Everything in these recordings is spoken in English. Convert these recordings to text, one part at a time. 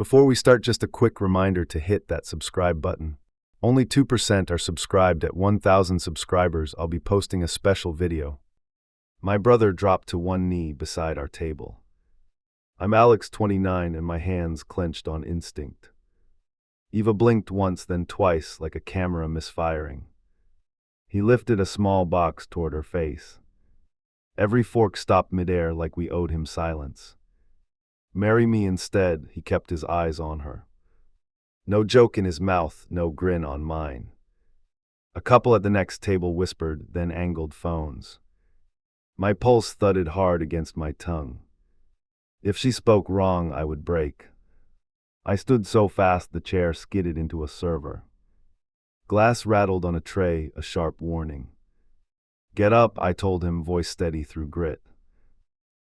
Before we start, just a quick reminder to hit that subscribe button. Only 2% are subscribed. At 1,000 subscribers, I'll be posting a special video. My brother dropped to one knee beside our table. I'm Alex, 29, and my hands clenched on instinct. Eva blinked once, then twice, like a camera misfiring. He lifted a small box toward her face. Every fork stopped midair, like we owed him silence. "Marry me instead," he kept his eyes on her. No joke in his mouth, no grin on mine. A couple at the next table whispered, then angled phones. My pulse thudded hard against my tongue. If she spoke wrong, I would break. I stood so fast the chair skidded into a server. Glass rattled on a tray, a sharp warning. "Get up," I told him, voice steady through grit.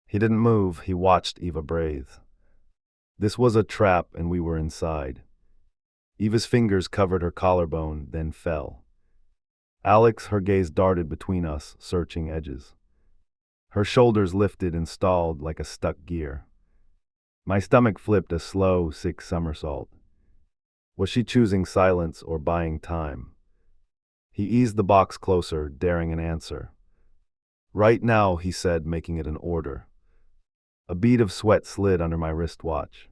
He didn't move. He watched Eva breathe. This was a trap, and we were inside. Eva's fingers covered her collarbone, then fell. Alex, her gaze darted between us, searching edges. Her shoulders lifted and stalled like a stuck gear. My stomach flipped a slow, sick somersault. Was she choosing silence or buying time? He eased the box closer, daring an answer. "Right now," he said, making it an order. A bead of sweat slid under my wristwatch.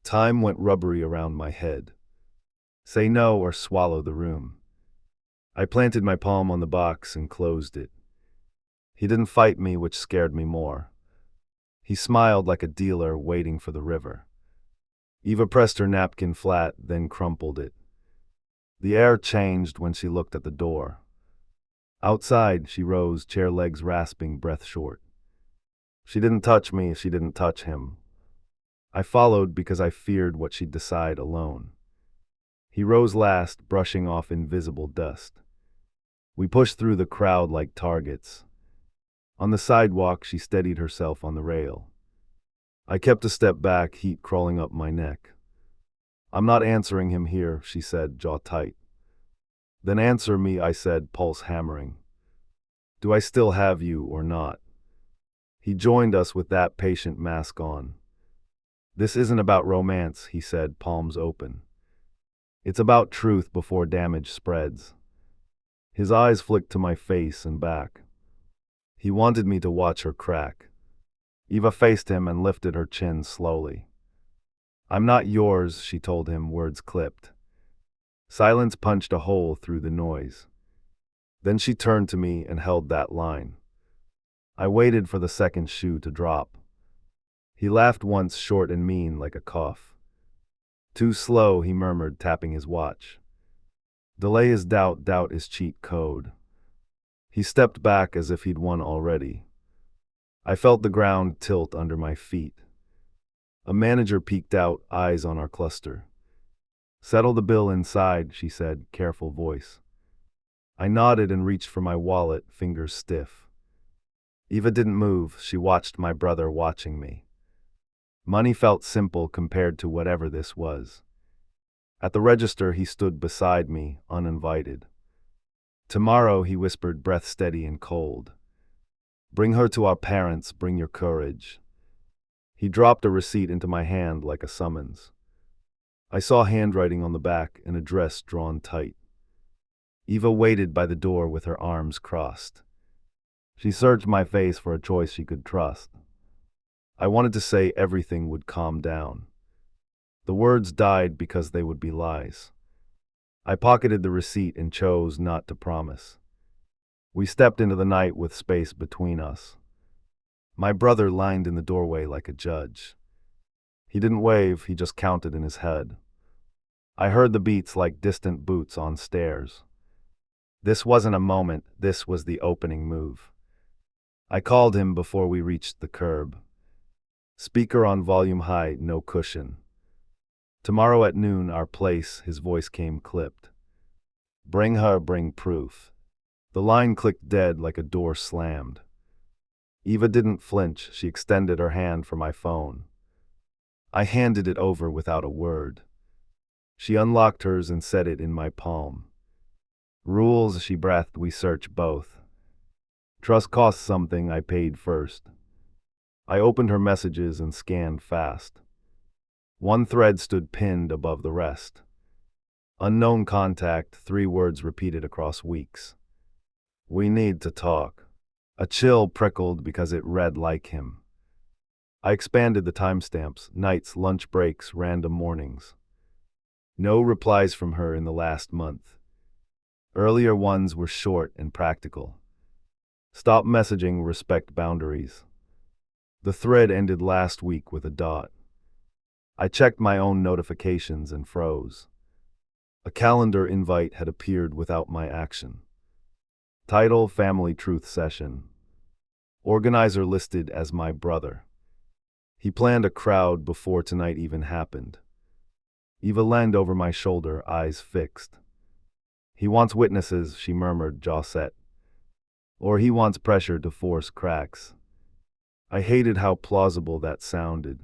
Time went rubbery around my head. Say no or swallow the room. I planted my palm on the box and closed it. He didn't fight me, which scared me more. He smiled like a dealer waiting for the river. Eva pressed her napkin flat, then crumpled it. The air changed when she looked at the door. Outside, she rose, chair legs rasping, breath short. She didn't touch me, she didn't touch him. I followed because I feared what she'd decide alone. He rose last, brushing off invisible dust. We pushed through the crowd like targets. On the sidewalk, she steadied herself on the rail. I kept a step back, heat crawling up my neck. "I'm not answering him here," she said, jaw tight. "Then answer me," I said, pulse hammering. "Do I still have you or not?" He joined us with that patient mask on. "This isn't about romance," he said, palms open. "It's about truth before damage spreads." His eyes flicked to my face and back. He wanted me to watch her crack. Eva faced him and lifted her chin slowly. "I'm not yours," she told him, words clipped. Silence punched a hole through the noise. Then she turned to me and held that line. I waited for the second shoe to drop. He laughed once, short and mean, like a cough. "Too slow," he murmured, tapping his watch. "Delay is doubt, doubt is cheat code." He stepped back as if he'd won already. I felt the ground tilt under my feet. A manager peeked out, eyes on our cluster. "Settle the bill inside," she said, careful voice. I nodded and reached for my wallet, fingers stiff. Eva didn't move. She watched my brother watching me. Money felt simple compared to whatever this was. At the register, he stood beside me, uninvited. "Tomorrow," he whispered, breath steady and cold. "Bring her to our parents, bring your courage." He dropped a receipt into my hand like a summons. I saw handwriting on the back, an address drawn tight. Eva waited by the door with her arms crossed. She searched my face for a choice she could trust. I wanted to say everything would calm down. The words died because they would be lies. I pocketed the receipt and chose not to promise. We stepped into the night with space between us. My brother lined in the doorway like a judge. He didn't wave, he just counted in his head. I heard the beats like distant boots on stairs. This wasn't a moment, this was the opening move. I called him before we reached the curb. Speaker on volume high, no cushion. "Tomorrow at noon, our place," his voice came clipped. "Bring her, bring proof." The line clicked dead like a door slammed. Eva didn't flinch, she extended her hand for my phone. I handed it over without a word. She unlocked hers and set it in my palm. "Rules," she breathed, "we search both. Trust costs something, I paid first." I opened her messages and scanned fast. One thread stood pinned above the rest. Unknown contact, 3 words repeated across weeks. We need to talk. A chill prickled because it read like him. I expanded the timestamps, nights, lunch breaks, random mornings. No replies from her in the last month. Earlier ones were short and practical. Stop messaging, respect boundaries. The thread ended last week with a dot. I checked my own notifications and froze. A calendar invite had appeared without my action. Title: Family Truth Session. Organizer listed as my brother. He planned a crowd before tonight even happened. Eva leaned over my shoulder, eyes fixed. He wants witnesses, she murmured, jaw set. Or he wants pressure to force cracks. I hated how plausible that sounded.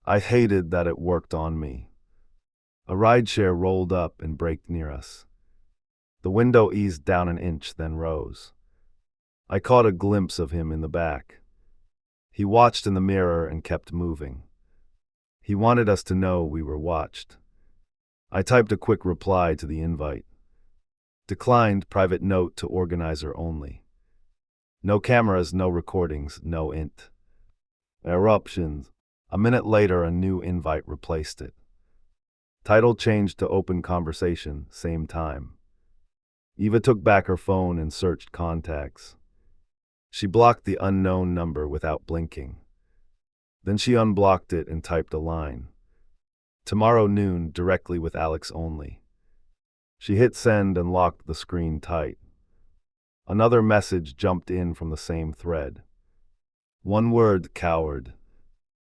I hated that it worked on me. A rideshare rolled up and braked near us. The window eased down an inch, then rose. I caught a glimpse of him in the back. He watched in the mirror and kept moving. He wanted us to know we were watched. I typed a quick reply to the invite. Declined, private note to organizer only. No cameras, no recordings, no int. Eruptions. A minute later, a new invite replaced it. Title changed to open conversation, same time. Eva took back her phone and searched contacts. She blocked the unknown number without blinking. Then she unblocked it and typed a line. Tomorrow noon, directly with Alex only. She hit send and locked the screen tight. Another message jumped in from the same thread. 1 word: coward.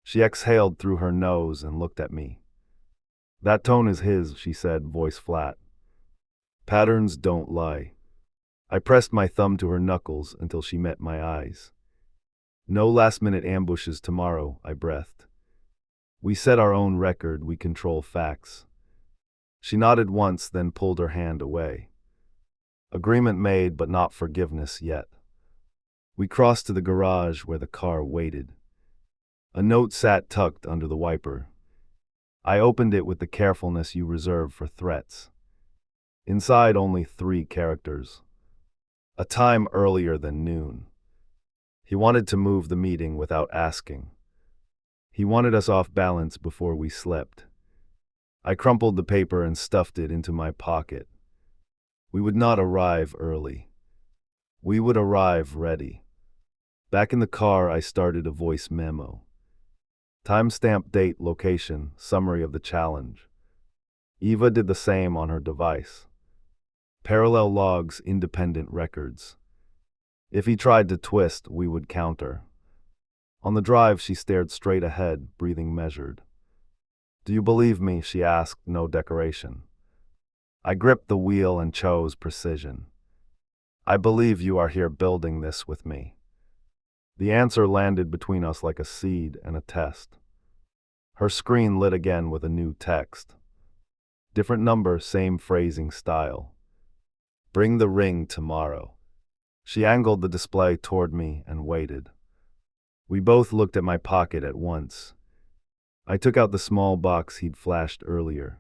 She exhaled through her nose and looked at me. That tone is his, she said, voice flat. Patterns don't lie. I pressed my thumb to her knuckles until she met my eyes. No last-minute ambushes tomorrow, I breathed. We set our own record, we control facts. She nodded once, then pulled her hand away. Agreement made, but not forgiveness yet. We crossed to the garage where the car waited. A note sat tucked under the wiper. I opened it with the carefulness you reserve for threats. Inside, only 3 characters. A time earlier than noon. He wanted to move the meeting without asking. He wanted us off balance before we slept. I crumpled the paper and stuffed it into my pocket. We would not arrive early. We would arrive ready. Back in the car, I started a voice memo. Timestamp, date, location, summary of the challenge. Eva did the same on her device. Parallel logs, independent records. If he tried to twist, we would counter. On the drive, she stared straight ahead, breathing measured. Do you believe me? She asked, no decoration. I gripped the wheel and chose precision. I believe you are here building this with me. The answer landed between us like a seed and a test. Her screen lit again with a new text. Different number, same phrasing style. Bring the ring tomorrow. She angled the display toward me and waited. We both looked at my pocket at once. I took out the small box he'd flashed earlier.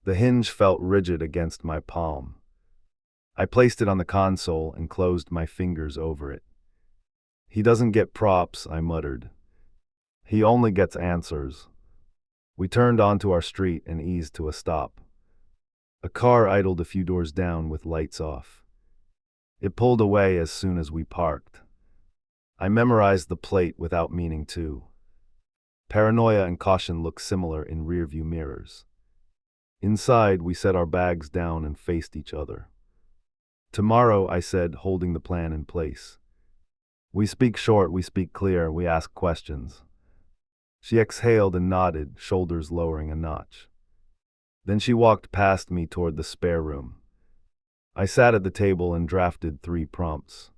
The hinge felt rigid against my palm. I placed it on the console and closed my fingers over it. He doesn't get props, I muttered. He only gets answers. We turned onto our street and eased to a stop. A car idled a few doors down with lights off. It pulled away as soon as we parked. I memorized the plate without meaning to. Paranoia and caution look similar in rearview mirrors. Inside, we set our bags down and faced each other. Tomorrow, I said, holding the plan in place. We speak short, we speak clear, we ask questions. She exhaled and nodded, shoulders lowering a notch. Then she walked past me toward the spare room. I sat at the table and drafted 3 prompts.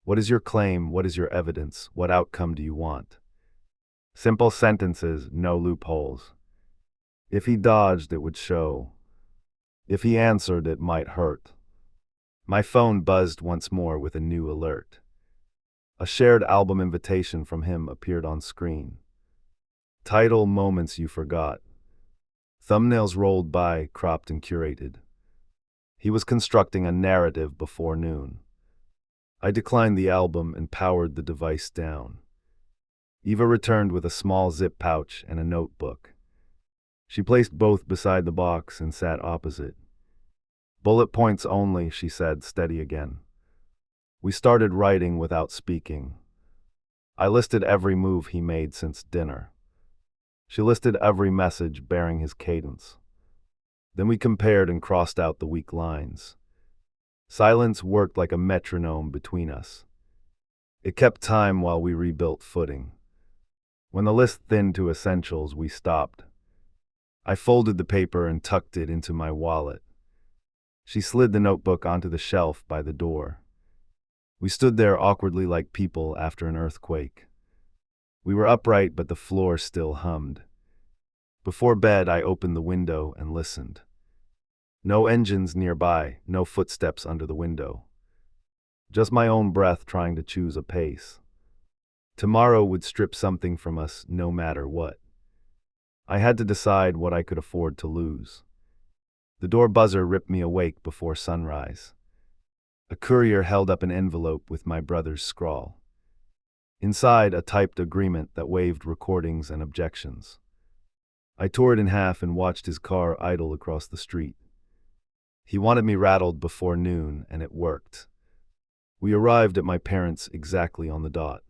What is your claim? What is your evidence? What outcome do you want? Simple sentences, no loopholes. If he dodged, it would show. If he answered, it might hurt. My phone buzzed once more with a new alert. A shared album invitation from him appeared on screen. Title: Moments You Forgot. Thumbnails rolled by, cropped and curated. He was constructing a narrative before noon. I declined the album and powered the device down. Eva returned with a small zip pouch and a notebook. She placed both beside the box and sat opposite. "Bullet points only," she said, steady again. We started writing without speaking. I listed every move he made since dinner. She listed every message bearing his cadence. Then we compared and crossed out the weak lines. Silence worked like a metronome between us. It kept time while we rebuilt footing. When the list thinned to essentials, we stopped. I folded the paper and tucked it into my wallet. She slid the notebook onto the shelf by the door. We stood there awkwardly like people after an earthquake. We were upright, but the floor still hummed. Before bed, I opened the window and listened. No engines nearby, no footsteps under the window. Just my own breath trying to choose a pace. Tomorrow would strip something from us no matter what. I had to decide what I could afford to lose. The door buzzer ripped me awake before sunrise. A courier held up an envelope with my brother's scrawl. Inside, a typed agreement that waived recordings and objections. I tore it in half and watched his car idle across the street. He wanted me rattled before noon, and it worked. We arrived at my parents' exactly on the dot.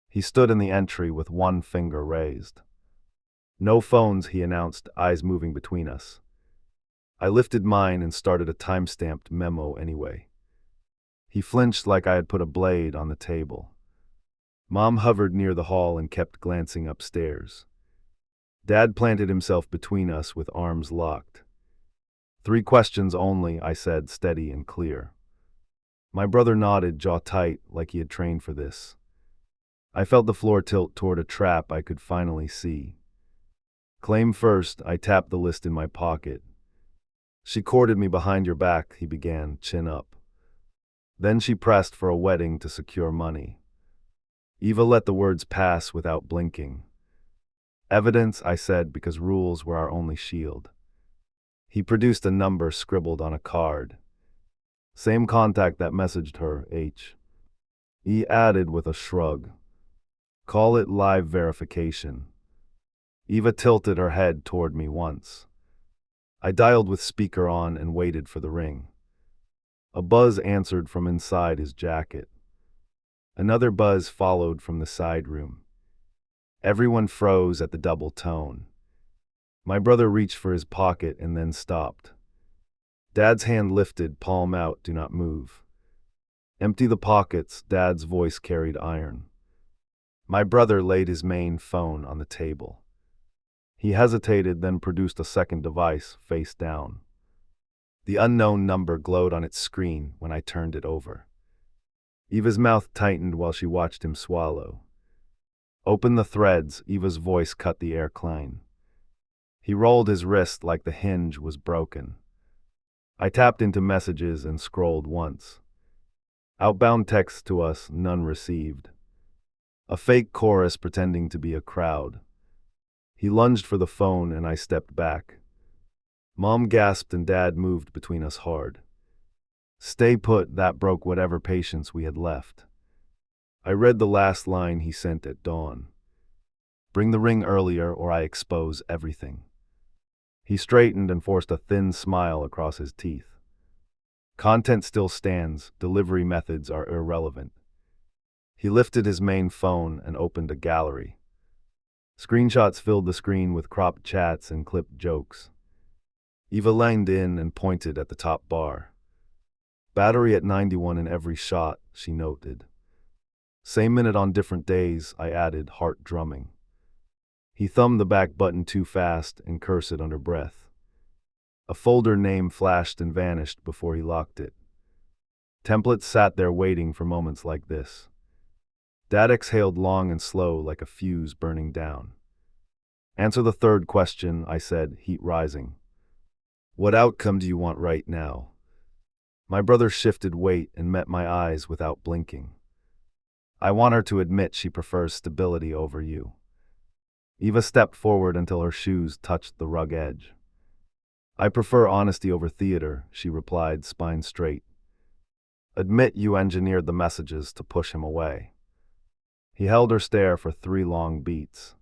He stood in the entry with one finger raised. "No phones," he announced, eyes moving between us. I lifted mine and started a time-stamped memo anyway. He flinched like I had put a blade on the table. Mom hovered near the hall and kept glancing upstairs. Dad planted himself between us with arms locked. "3 questions only," I said, steady and clear. My brother nodded, jaw tight, like he had trained for this. I felt the floor tilt toward a trap I could finally see. "Claim first," I tapped the list in my pocket. "She courted me behind your back," he began, chin up. Then she pressed for a wedding to secure money. Eva let the words pass without blinking. "Evidence," I said, because rules were our only shield. He produced a number scribbled on a card. "Same contact that messaged her, H." He added with a shrug. "Call it live verification." Eva tilted her head toward me once. I dialed with speaker on and waited for the ring. A buzz answered from inside his jacket. Another buzz followed from the side room. Everyone froze at the double tone. My brother reached for his pocket and then stopped. Dad's hand lifted, palm out, "Do not move." "Empty the pockets," Dad's voice carried iron. My brother laid his main phone on the table. He hesitated, then produced a second device, face down. The unknown number glowed on its screen when I turned it over. Eva's mouth tightened while she watched him swallow. "Open the threads," Eva's voice cut the air clean. He rolled his wrist like the hinge was broken. I tapped into messages and scrolled once. Outbound texts to us, none received. A fake chorus pretending to be a crowd. He lunged for the phone and I stepped back. Mom gasped and Dad moved between us hard. "Stay put," that broke whatever patience we had left. I read the last line he sent at dawn. "Bring the ring earlier or I expose everything." He straightened and forced a thin smile across his teeth. "Content still stands, delivery methods are irrelevant." He lifted his main phone and opened a gallery. Screenshots filled the screen with cropped chats and clipped jokes. Eva leaned in and pointed at the top bar. "Battery at 91 in every shot," she noted. "Same minute on different days," I added, heart drumming. He thumbed the back button too fast and cursed under breath. A folder name flashed and vanished before he locked it. Templates sat there waiting for moments like this. Dad exhaled long and slow like a fuse burning down. "Answer the 3rd question," I said, heat rising. "What outcome do you want right now?" My brother shifted weight and met my eyes without blinking. "I want her to admit she prefers stability over you." Eva stepped forward until her shoes touched the rug edge. I prefer honesty over theater, she replied, spine straight. Admit you engineered the messages to push him away. He held her stare for 3 long beats.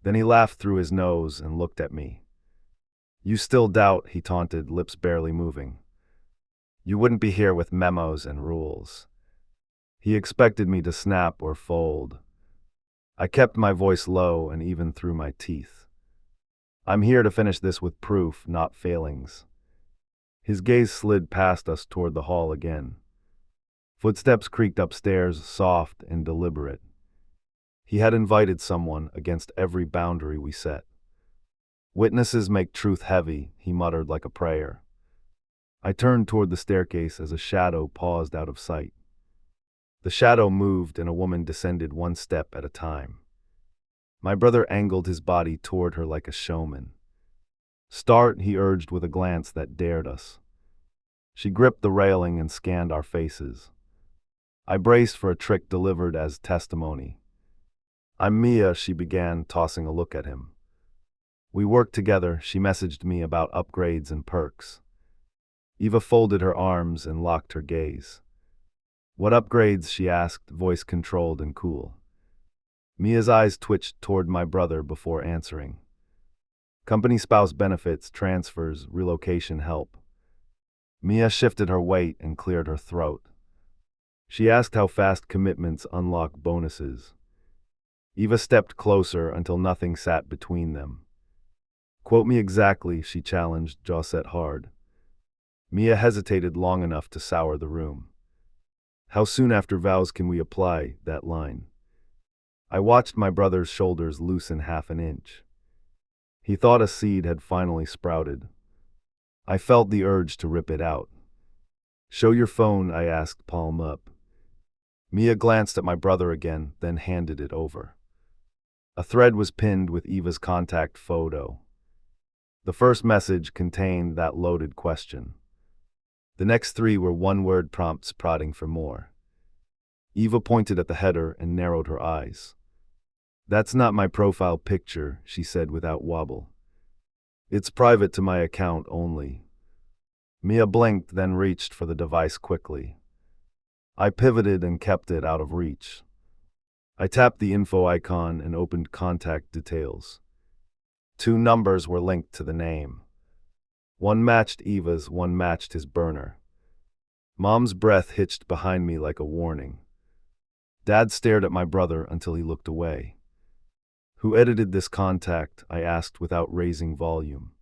Then he laughed through his nose and looked at me. You still doubt, he taunted, lips barely moving. You wouldn't be here with memos and rules. He expected me to snap or fold. I kept my voice low and even through my teeth. I'm here to finish this with proof, not failings. His gaze slid past us toward the hall again. Footsteps creaked upstairs, soft and deliberate. He had invited someone against every boundary we set. Witnesses make truth heavy, he muttered like a prayer. I turned toward the staircase as a shadow paused out of sight. The shadow moved and a woman descended 1 step at a time. My brother angled his body toward her like a showman. Start, he urged with a glance that dared us. She gripped the railing and scanned our faces. I braced for a trick delivered as testimony. I'm Mia, she began, tossing a look at him. We worked together, she messaged me about upgrades and perks. Eva folded her arms and locked her gaze. What upgrades, she asked, voice controlled and cool. Mia's eyes twitched toward my brother before answering. Company spouse benefits, transfers, relocation help. Mia shifted her weight and cleared her throat. She asked how fast commitments unlock bonuses. Eva stepped closer until nothing sat between them. Quote me exactly, she challenged, jaw set hard. Mia hesitated long enough to sour the room. How soon after vows can we apply that line? I watched my brother's shoulders loosen 1/2 inch. He thought a seed had finally sprouted. I felt the urge to rip it out. Show your phone, I asked, palm up. Mia glanced at my brother again, then handed it over. A thread was pinned with Eva's contact photo. The first message contained that loaded question. The next 3 were 1-word prompts prodding for more. Eva pointed at the header and narrowed her eyes. That's not my profile picture, she said without wobble. It's private to my account only. Mia blinked, then reached for the device quickly. I pivoted and kept it out of reach. I tapped the info icon and opened contact details. 2 numbers were linked to the name. One matched Eva's, one matched his burner. Mom's breath hitched behind me like a warning. Dad stared at my brother until he looked away. Who edited this contact? I asked without raising volume.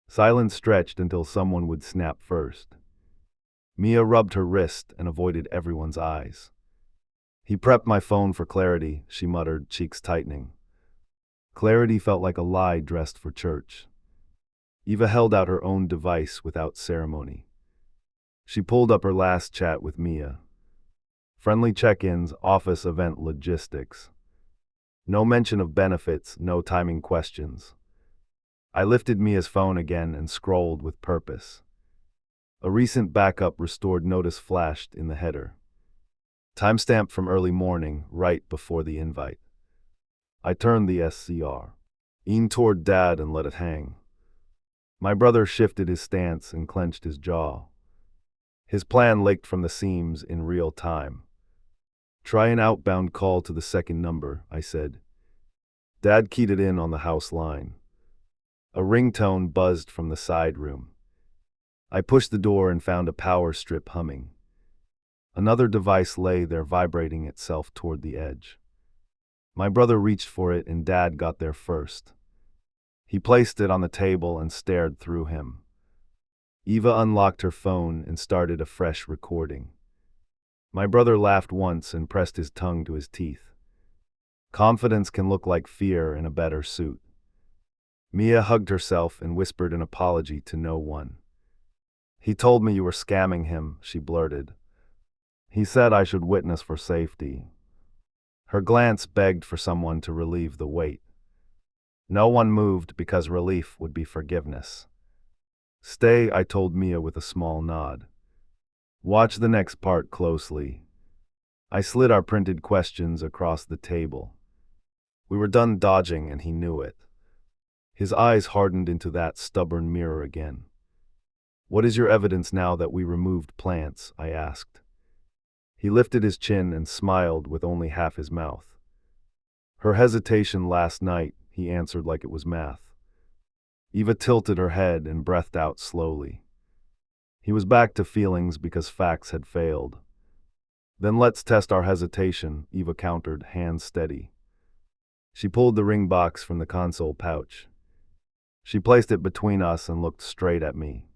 Silence stretched until someone would snap first. Mia rubbed her wrist and avoided everyone's eyes. He prepped my phone for clarity, she muttered, cheeks tightening. Clarity felt like a lie dressed for church. Eva held out her own device without ceremony. She pulled up her last chat with Mia. Friendly check-ins, office event logistics. No mention of benefits, no timing questions. I lifted Mia's phone again and scrolled with purpose. A recent backup restored notice flashed in the header. Timestamp from early morning, right before the invite. I turned the SCR in toward Dad and let it hang. My brother shifted his stance and clenched his jaw. His plan leaked from the seams in real time. Try an outbound call to the second number, I said. Dad keyed it in on the house line. A ringtone buzzed from the side room. I pushed the door and found a power strip humming. Another device lay there vibrating itself toward the edge. My brother reached for it and Dad got there first. He placed it on the table and stared through him. Eva unlocked her phone and started a fresh recording. My brother laughed once and pressed his tongue to his teeth. Confidence can look like fear in a better suit. Mia hugged herself and whispered an apology to no one. He told me you were scamming him, she blurted. He said I should witness for safety. Her glance begged for someone to relieve the weight. No one moved because relief would be forgiveness. Stay, I told Mia with a small nod. Watch the next part closely. I slid our printed questions across the table. We were done dodging, and he knew it. His eyes hardened into that stubborn mirror again. "What is your evidence now that we removed plants?" I asked. He lifted his chin and smiled with only half his mouth. "Her hesitation last night," he answered like it was math. Eva tilted her head and breathed out slowly. He was back to feelings because facts had failed. "Then let's test our hesitation," Eva countered, hands steady. She pulled the ring box from the console pouch. She placed it between us and looked straight at me.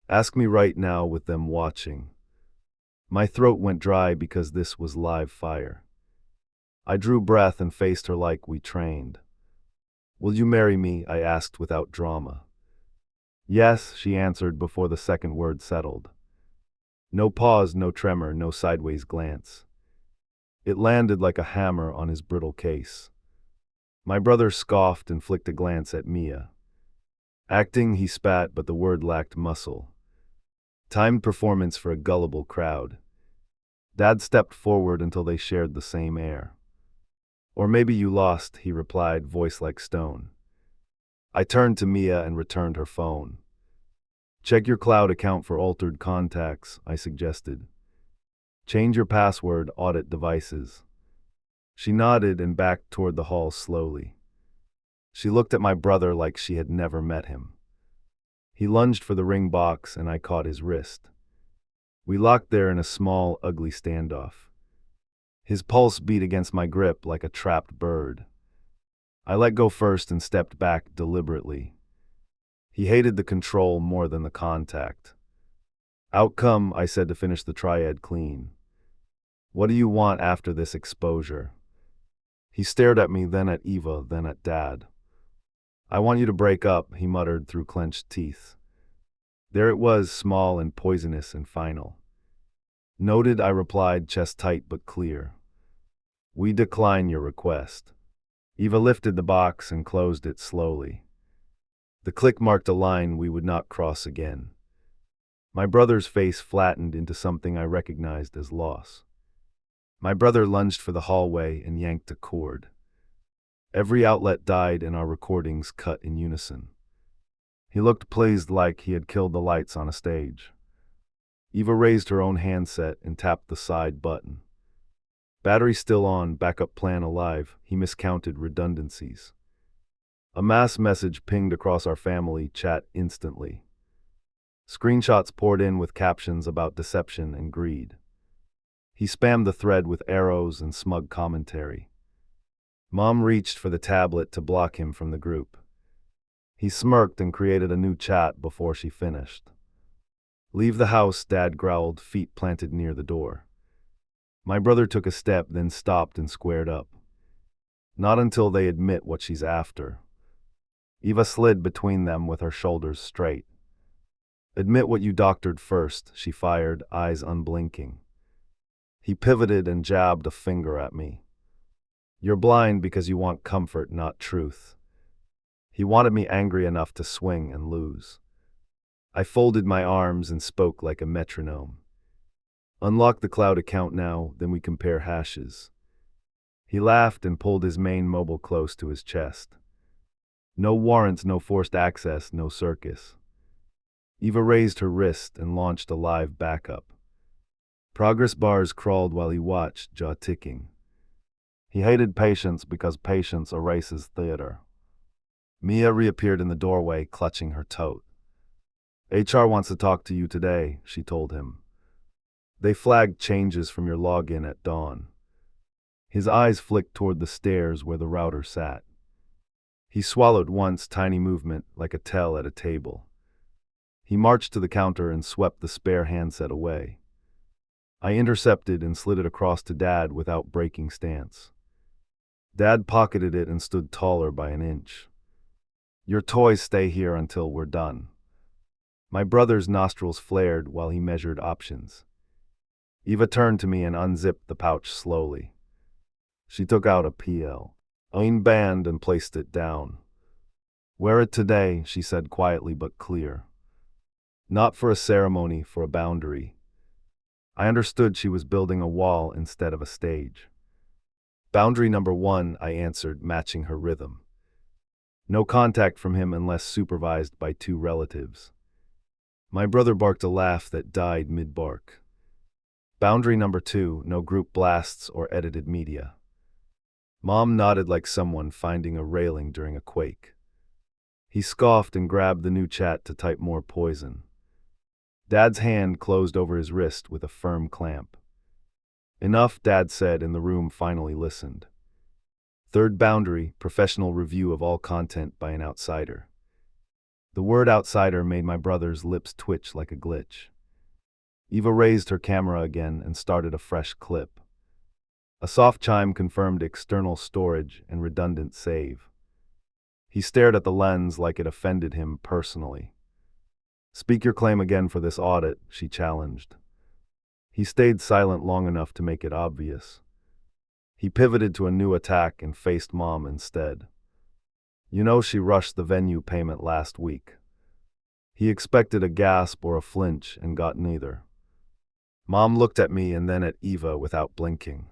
"Ask me right now with them watching." My throat went dry because this was live fire. I drew breath and faced her like we trained. "Will you marry me?" I asked without drama. "Yes," she answered before the second word settled. No pause, no tremor, no sideways glance. It landed like a hammer on his brittle case. My brother scoffed and flicked a glance at Mia. Acting, he spat, but the word lacked muscle. Timed performance for a gullible crowd. Dad stepped forward until they shared the same air. "Or maybe you lost," he replied, voice like stone. I turned to Mia and returned her phone. "Check your cloud account for altered contacts," I suggested. "Change your password, audit devices." She nodded and backed toward the hall slowly. She looked at my brother like she had never met him. He lunged for the ring box and I caught his wrist. We locked there in a small, ugly standoff. His pulse beat against my grip like a trapped bird. I let go first and stepped back deliberately. He hated the control more than the contact. "Outcome," I said to finish the triad clean. "What do you want after this exposure?" He stared at me, then at Eva, then at Dad. "I want you to break up," he muttered through clenched teeth. There it was, small and poisonous and final. "Noted," I replied, chest tight but clear. "We decline your request." Eva lifted the box and closed it slowly. The click marked a line we would not cross again. My brother's face flattened into something I recognized as loss. My brother lunged for the hallway and yanked a cord. Every outlet died and our recordings cut in unison. He looked pleased, like he had killed the lights on a stage. Eva raised her own handset and tapped the side button. Battery still on, backup plan alive. He miscounted redundancies. A mass message pinged across our family chat instantly. Screenshots poured in with captions about deception and greed. He spammed the thread with arrows and smug commentary. Mom reached for the tablet to block him from the group. He smirked and created a new chat before she finished. "Leave the house," Dad growled, feet planted near the door. My brother took a step, then stopped and squared up. "Not until they admit what she's after." Eva slid between them with her shoulders straight. "Admit what you doctored first," she fired, eyes unblinking. He pivoted and jabbed a finger at me. "You're blind because you want comfort, not truth." He wanted me angry enough to swing and lose. I folded my arms and spoke like a metronome. "Unlock the cloud account now, then we compare hashes." He laughed and pulled his main mobile close to his chest. "No warrants, no forced access, no circus." Eva raised her wrist and launched a live backup. Progress bars crawled while he watched, jaw ticking. He hated patience because patience erases theater. Mia reappeared in the doorway, clutching her tote. "HR wants to talk to you today," she told him. "They flagged changes from your login at dawn." His eyes flicked toward the stairs where the router sat. He swallowed once, tiny movement, like a tell at a table. He marched to the counter and swept the spare handset away. I intercepted and slid it across to Dad without breaking stance. Dad pocketed it and stood taller by an inch. "Your toys stay here until we're done." My brother's nostrils flared while he measured options. Eva turned to me and unzipped the pouch slowly. She took out a PL band and placed it down. "Wear it today," she said quietly but clear. "Not for a ceremony, for a boundary." I understood she was building a wall instead of a stage. Boundary number 1, I answered, matching her rhythm. No contact from him unless supervised by 2 relatives. My brother barked a laugh that died mid-bark. Boundary number 2, no group blasts or edited media. Mom nodded like someone finding a railing during a quake. He scoffed and grabbed the new chat to type more poison. Dad's hand closed over his wrist with a firm clamp. Enough, Dad said, and the room finally listened. Third boundary, professional review of all content by an outsider. The word outsider made my brother's lips twitch like a glitch. Eva raised her camera again and started a fresh clip. A soft chime confirmed external storage and redundant save. He stared at the lens like it offended him personally. Speak your claim again for this audit, she challenged. He stayed silent long enough to make it obvious. He pivoted to a new attack and faced Mom instead. You know she rushed the venue payment last week. He expected a gasp or a flinch and got neither. Mom looked at me and then at Eva without blinking.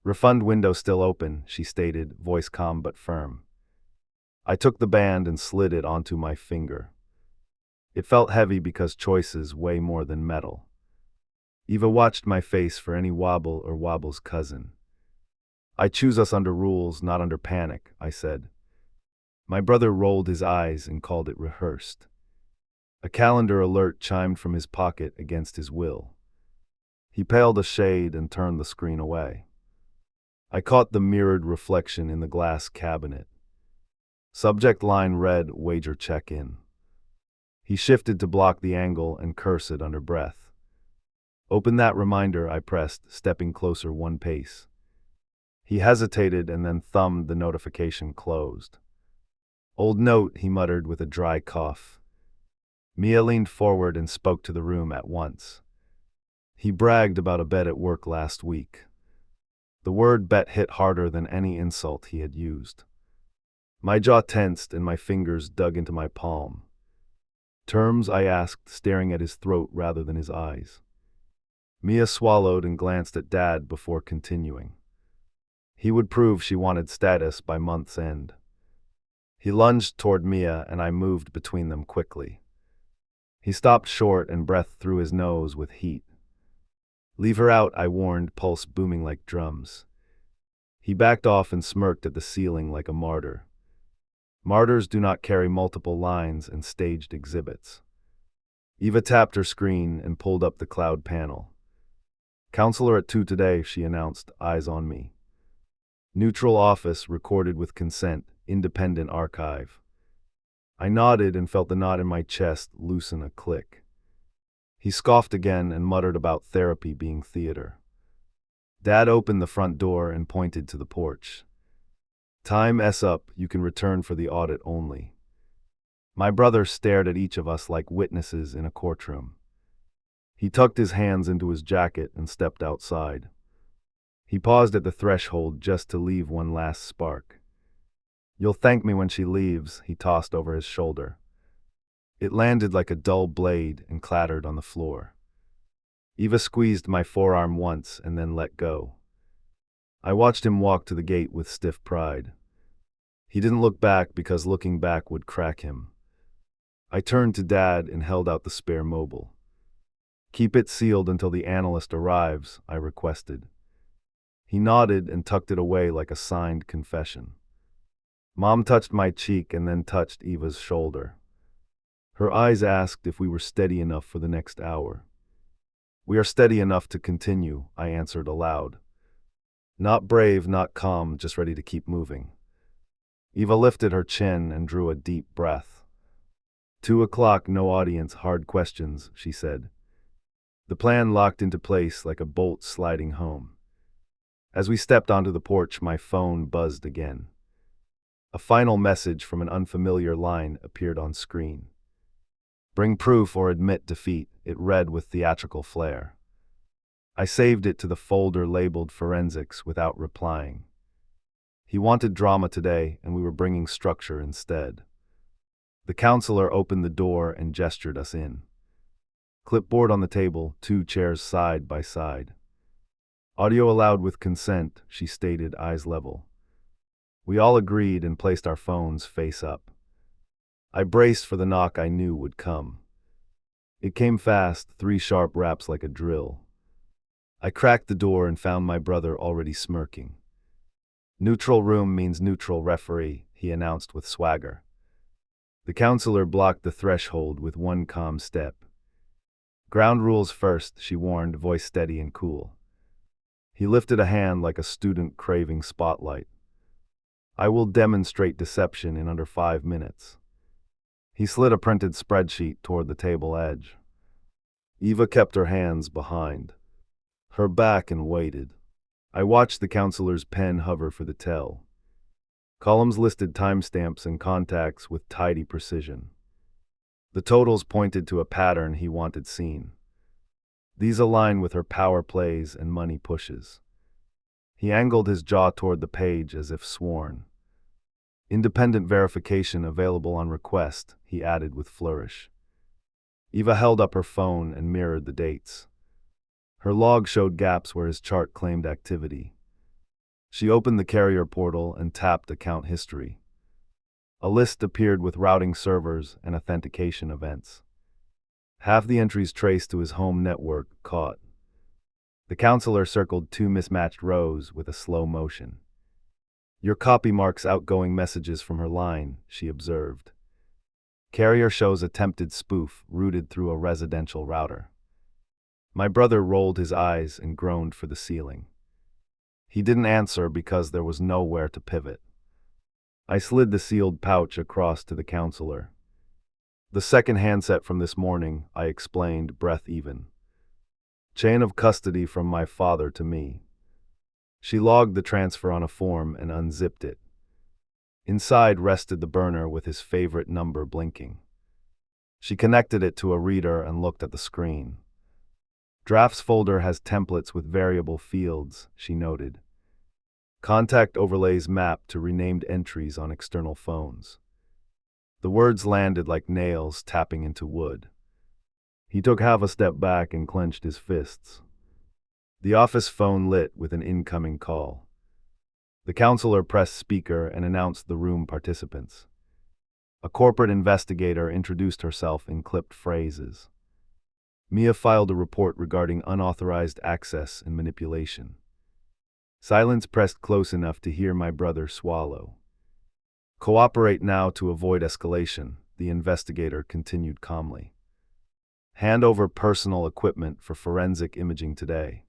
Refund window still open, she stated, voice calm but firm. I took the band and slid it onto my finger. It felt heavy because choices weigh more than metal. Eva watched my face for any wobble or wobble's cousin. I choose us under rules, not under panic, I said. My brother rolled his eyes and called it rehearsed. A calendar alert chimed from his pocket against his will. He paled a shade and turned the screen away. I caught the mirrored reflection in the glass cabinet. Subject line read, wager check-in. He shifted to block the angle and curse it under breath. Open that reminder, I pressed, stepping closer 1 pace. He hesitated and then thumbed the notification closed. Old note, he muttered with a dry cough. Mia leaned forward and spoke to the room at once. He bragged about a bet at work last week. The word bet hit harder than any insult he had used. My jaw tensed and my fingers dug into my palm. Terms, I asked, staring at his throat rather than his eyes. Mia swallowed and glanced at Dad before continuing. He would prove she wanted status by month's end. He lunged toward Mia and I moved between them quickly. He stopped short and breathed through his nose with heat. Leave her out, I warned, pulse booming like drums. He backed off and smirked at the ceiling like a martyr. Martyrs do not carry multiple lines and staged exhibits. Eva tapped her screen and pulled up the cloud panel. Counselor at 2 today, she announced, eyes on me. Neutral office, recorded with consent, independent archive. I nodded and felt the knot in my chest loosen a click. He scoffed again and muttered about therapy being theater. Dad opened the front door and pointed to the porch. Time up, you can return for the audit only. My brother stared at each of us like witnesses in a courtroom. He tucked his hands into his jacket and stepped outside. He paused at the threshold just to leave one last spark. You'll thank me when she leaves, he tossed over his shoulder. It landed like a dull blade and clattered on the floor. Eva squeezed my forearm once and then let go. I watched him walk to the gate with stiff pride. He didn't look back because looking back would crack him. I turned to Dad and held out the spare mobile. Keep it sealed until the analyst arrives, I requested. He nodded and tucked it away like a signed confession. Mom touched my cheek and then touched Eva's shoulder. Her eyes asked if we were steady enough for the next hour. We are steady enough to continue, I answered aloud. Not brave, not calm, just ready to keep moving. Eva lifted her chin and drew a deep breath. 2 o'clock, no audience, hard questions, she said. The plan locked into place like a bolt sliding home. As we stepped onto the porch, my phone buzzed again. A final message from an unfamiliar line appeared on screen. Bring proof or admit defeat, it read with theatrical flair. I saved it to the folder labeled Forensics without replying. He wanted drama today, and we were bringing structure instead. The counselor opened the door and gestured us in. Clipboard on the table, 2 chairs side by side. Audio allowed with consent, she stated, eyes level. We all agreed and placed our phones face up. I braced for the knock I knew would come. It came fast, 3 sharp raps like a drill. I cracked the door and found my brother already smirking. Neutral room means neutral referee, he announced with swagger. The counselor blocked the threshold with one calm step. Ground rules first, she warned, voice steady and cool. He lifted a hand like a student craving spotlight. I will demonstrate deception in under 5 minutes. He slid a printed spreadsheet toward the table edge. Eva kept her hands behind her back and waited. I watched the counselor's pen hover for the tell. Columns listed timestamps and contacts with tidy precision. The totals pointed to a pattern he wanted seen. These align with her power plays and money pushes. He angled his jaw toward the page as if sworn. Independent verification available on request, he added with flourish. Eva held up her phone and mirrored the dates. Her log showed gaps where his chart claimed activity. She opened the carrier portal and tapped account history. A list appeared with routing servers and authentication events. Half the entries traced to his home network caught. The counselor circled 2 mismatched rows with a slow motion. Your copy marks outgoing messages from her line, she observed. Carrier shows attempted spoof routed through a residential router. My brother rolled his eyes and groaned for the ceiling. He didn't answer because there was nowhere to pivot. I slid the sealed pouch across to the counselor. The second handset from this morning, I explained, breath even. Chain of custody from my father to me. She logged the transfer on a form and unzipped it. Inside rested the burner with his favorite number blinking. She connected it to a reader and looked at the screen. Drafts folder has templates with variable fields, she noted. Contact overlays map to renamed entries on external phones. The words landed like nails tapping into wood. He took half a step back and clenched his fists. The office phone lit with an incoming call. The counselor pressed speaker and announced the room participants. A corporate investigator introduced herself in clipped phrases. Mia filed a report regarding unauthorized access and manipulation. Silence pressed close enough to hear my brother swallow. Cooperate now to avoid escalation, the investigator continued calmly. Hand over personal equipment for forensic imaging today.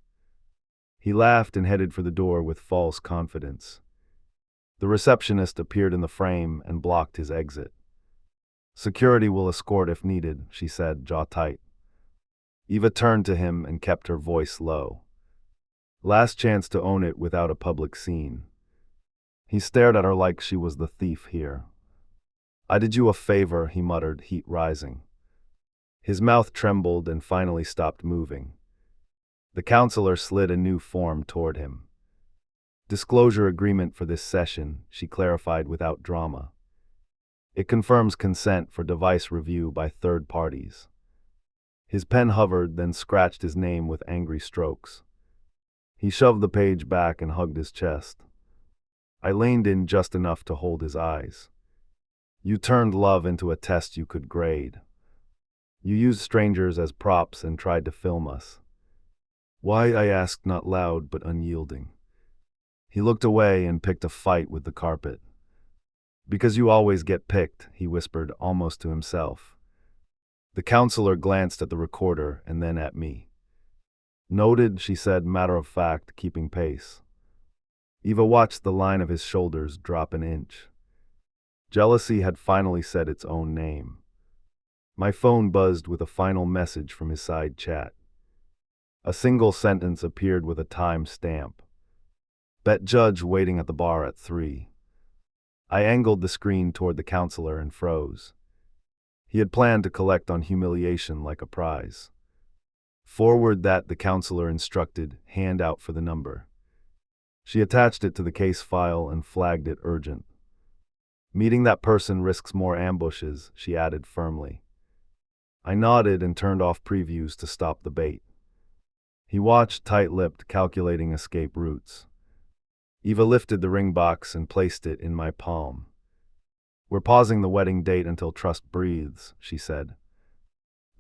He laughed and headed for the door with false confidence. The receptionist appeared in the frame and blocked his exit. Security will escort if needed, she said, jaw tight. Eva turned to him and kept her voice low. Last chance to own it without a public scene. He stared at her like she was the thief here. I did you a favor, he muttered, heat rising. His mouth trembled and finally stopped moving. The counselor slid a new form toward him. Disclosure agreement for this session, she clarified without drama. It confirms consent for device review by third parties. His pen hovered, then scratched his name with angry strokes. He shoved the page back and hugged his chest. I leaned in just enough to hold his eyes. You turned love into a test you could grade. You used strangers as props and tried to film us. Why, I asked, not loud but unyielding. He looked away and picked a fight with the carpet. Because you always get picked, he whispered, almost to himself. The counselor glanced at the recorder and then at me. Noted, she said, matter of fact, keeping pace. Eva watched the line of his shoulders drop an inch. Jealousy had finally said its own name. My phone buzzed with a final message from his side chat. A single sentence appeared with a time stamp. Bet judge waiting at the bar at 3. I angled the screen toward the counselor and froze. He had planned to collect on humiliation like a prize. Forward that, the counselor instructed, hand out for the number. She attached it to the case file and flagged it urgent. Meeting that person risks more ambushes, she added firmly. I nodded and turned off previews to stop the bait. He watched, tight-lipped, calculating escape routes. Eva lifted the ring box and placed it in my palm. "We're pausing the wedding date until trust breathes," she said.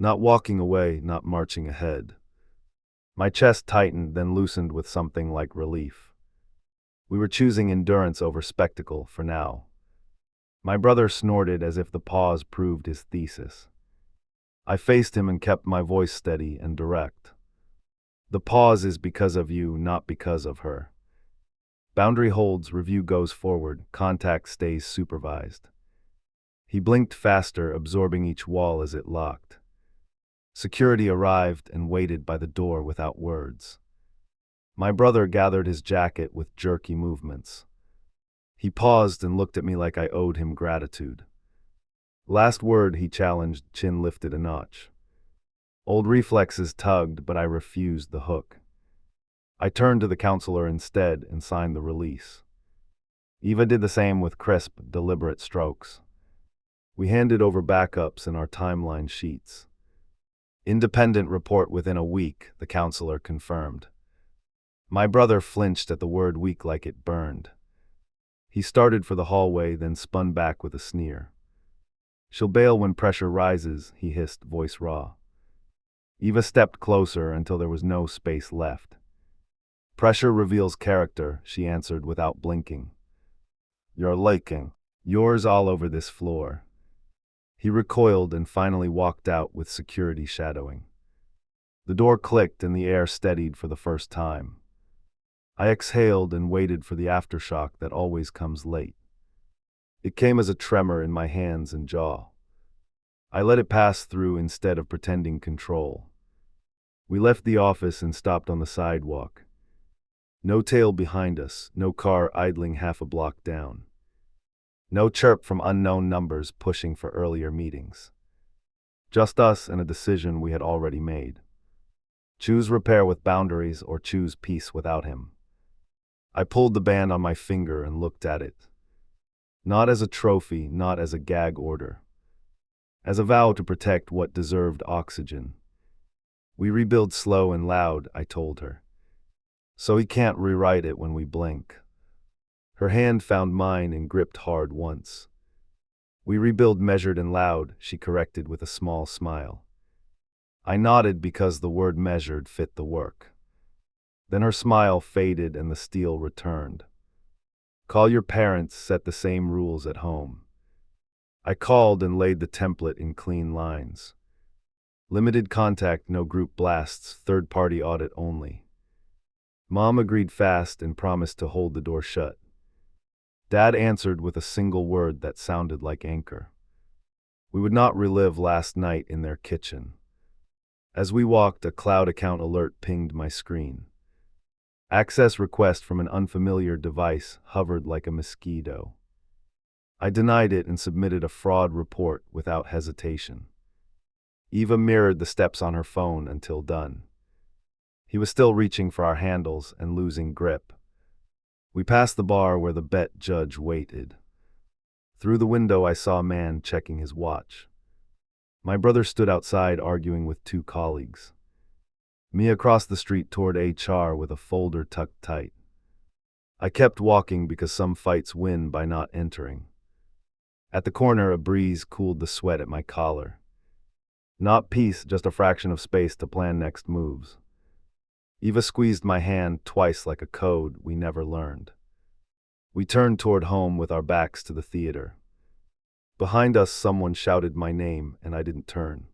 Not walking away, not marching ahead. My chest tightened, then loosened with something like relief. We were choosing endurance over spectacle for now. My brother snorted as if the pause proved his thesis. I faced him and kept my voice steady and direct. "The pause is because of you, not because of her. Boundary holds, review goes forward, contact stays supervised." He blinked faster, absorbing each wall as it locked. Security arrived and waited by the door without words. My brother gathered his jacket with jerky movements. He paused and looked at me like I owed him gratitude. "Last word," he challenged, chin lifted a notch. Old reflexes tugged, but I refused the hook. I turned to the counselor instead and signed the release. Eva did the same with crisp, deliberate strokes. We handed over backups and our timeline sheets. "Independent report within a week," the counselor confirmed. My brother flinched at the word week like it burned. He started for the hallway, then spun back with a sneer. "She'll bail when pressure rises," he hissed, voice raw. Eva stepped closer until there was no space left. "Pressure reveals character," she answered without blinking. "You're liking yours all over this floor." He recoiled and finally walked out with security shadowing. The door clicked and the air steadied for the first time. I exhaled and waited for the aftershock that always comes late. It came as a tremor in my hands and jaw. I let it pass through instead of pretending control. We left the office and stopped on the sidewalk. No tail behind us, no car idling half a block down. No chirp from unknown numbers pushing for earlier meetings. Just us and a decision we had already made. Choose repair with boundaries or choose peace without him. I pulled the band on my finger and looked at it. Not as a trophy, not as a gag order. As a vow to protect what deserved oxygen. "We rebuild slow and loud," I told her. "So he can't rewrite it when we blink." Her hand found mine and gripped hard once. "We rebuild measured and loud," she corrected with a small smile. I nodded because the word measured fit the work. Then her smile faded and the steel returned. "Call your parents, set the same rules at home." I called and laid the template in clean lines. Limited contact, no group blasts, third-party audit only. Mom agreed fast and promised to hold the door shut. Dad answered with a single word that sounded like anchor. We would not relive last night in their kitchen. As we walked, a cloud account alert pinged my screen. Access request from an unfamiliar device hovered like a mosquito. I denied it and submitted a fraud report without hesitation. Eva mirrored the steps on her phone until done. He was still reaching for our handles and losing grip. We passed the bar where the bet judge waited. Through the window I saw a man checking his watch. My brother stood outside arguing with two colleagues. Me across the street toward HR with a folder tucked tight. I kept walking because some fights win by not entering. At the corner, a breeze cooled the sweat at my collar. Not peace, just a fraction of space to plan next moves. Eva squeezed my hand twice like a code we never learned. We turned toward home with our backs to the theater. Behind us, someone shouted my name, and I didn't turn.